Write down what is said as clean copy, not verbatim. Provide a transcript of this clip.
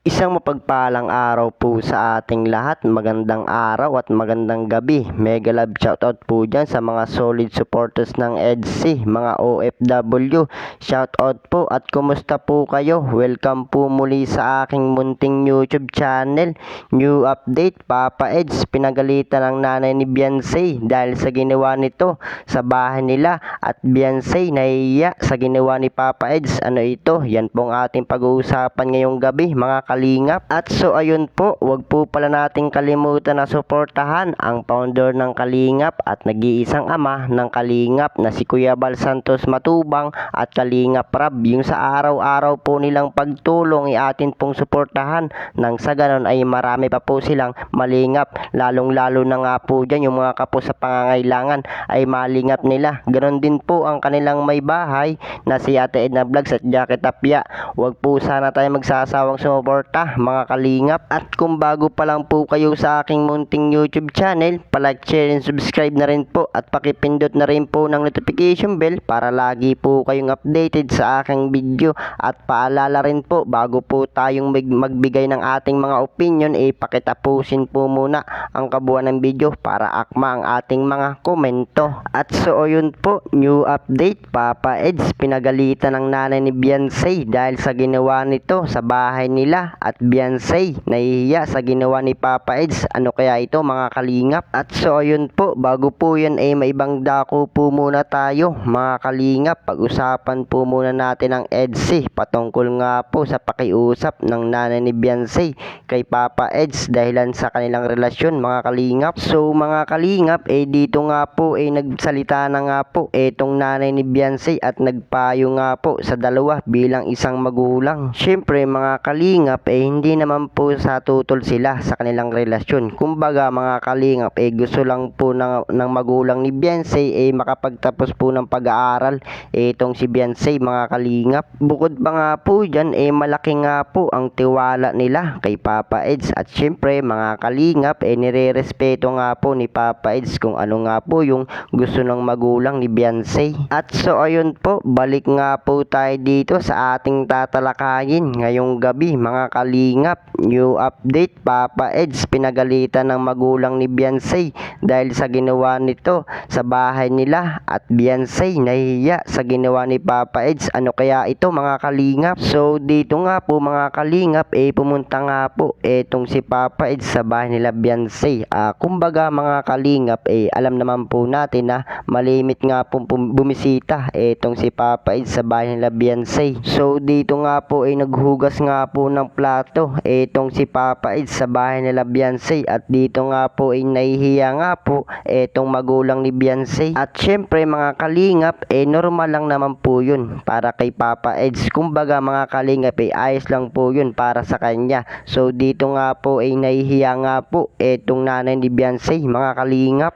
Isang mapagpalang araw po sa ating lahat. Magandang araw at magandang gabi. Mega love shoutout po dyan sa mga solid supporters ng EDC, mga OFW. Shoutout po at kumusta po kayo? Welcome po muli sa aking munting YouTube channel. New update, Papa Eds, pinagalitan ng nanay ni Beyonce dahil sa ginawa nito sa bahay nila at Beyonce nahiya sa ginawa ni Papa Eds. Ano ito? Yan pong ating pag-uusapan ngayong gabi, mga kalingap. At so ayun po, wag po pala nating kalimutan na suportahan ang founder ng Kalingap at nag-iisang ama ng Kalingap na si Kuya Bal Santos Matubang at Kalingap Rab. Yung sa araw-araw po nilang pagtulong atin pong suportahan nang sa ganon ay marami pa po silang malingap. Lalong-lalo na nga po dyan yung mga kapo sa pangangailangan ay malingap nila. Ganon din po ang kanilang may bahay na si Ate Edna Vlogs at Jackie Tapia. Wag po sana tayo magsasawang sumuporta, mga kalingap. At kung bago pa lang po kayo sa aking munting YouTube channel, palike, share, and subscribe na rin po at pakipindot na rin po ng notification bell para lagi po kayong updated sa aking video. At paalala rin po, bago po tayong magbigay ng ating mga opinion, pakitapusin po muna ang kabuuan ng video para akma ang ating mga komento. At so yun po, new update, Papa Eds, pinagalitan ng nanay ni Beyonce dahil sa ginawa nito sa bahay nila at Beyonce nahihiya sa ginawa ni Papa Eds. Ano kaya ito, mga kalingap? At so ayun po, bago po yan maibang dako po muna tayo, mga kalingap. Pag-usapan po muna natin ang EDC patungkol nga po sa pakiusap ng nanay ni Beyonce kay Papa Eds dahilan sa kanilang relasyon, mga kalingap. So mga kalingap, dito nga po nagsalita na nga po itong nanay ni Beyonce at nagpayo nga po sa dalawa bilang isang magulang. Syempre mga kalingap, hindi naman po sa tutol sila sa kanilang relasyon. Kumbaga mga kalingap, gusto lang po ng magulang ni Beyonce makapagtapos po ng pag-aaral itong si Beyonce, mga kalingap. Bukod pa nga po dyan, malaki nga po ang tiwala nila kay Papa Eds. At syempre mga kalingap, nire-respeto nga po ni Papa Eds kung ano nga po yung gusto ng magulang ni Beyonce. At so ayun po, balik nga po tayo dito sa ating tatalakayin ngayong gabi, mga kalingap. New update, Papa Eds, pinagalitan ng magulang ni Beyonce dahil sa ginawa nito sa bahay nila at Beyonce nahihiya sa ginawa ni Papa Eds. Ano kaya ito, mga kalingap? So dito nga po mga kalingap, pumunta nga po itong si Papa Eds sa bahay nila Beyonce. Kumbaga mga kalingap, alam naman po natin na malimit nga po bumisita itong si Papa Eds sa bahay nila Beyonce. So dito nga po naghugas nga po ng plato itong si Papa Eds sa bahay nila Beyonce at dito nga po nahihiya nga po itong magulang ni Beyonce. At syempre mga kalingap, normal lang naman po yun para kay Papa Eds. Kumbaga mga kalingap, ayos lang po yun para sa kanya. So dito nga po nahihiya nga po itong nanay ni Beyonce, mga kalingap.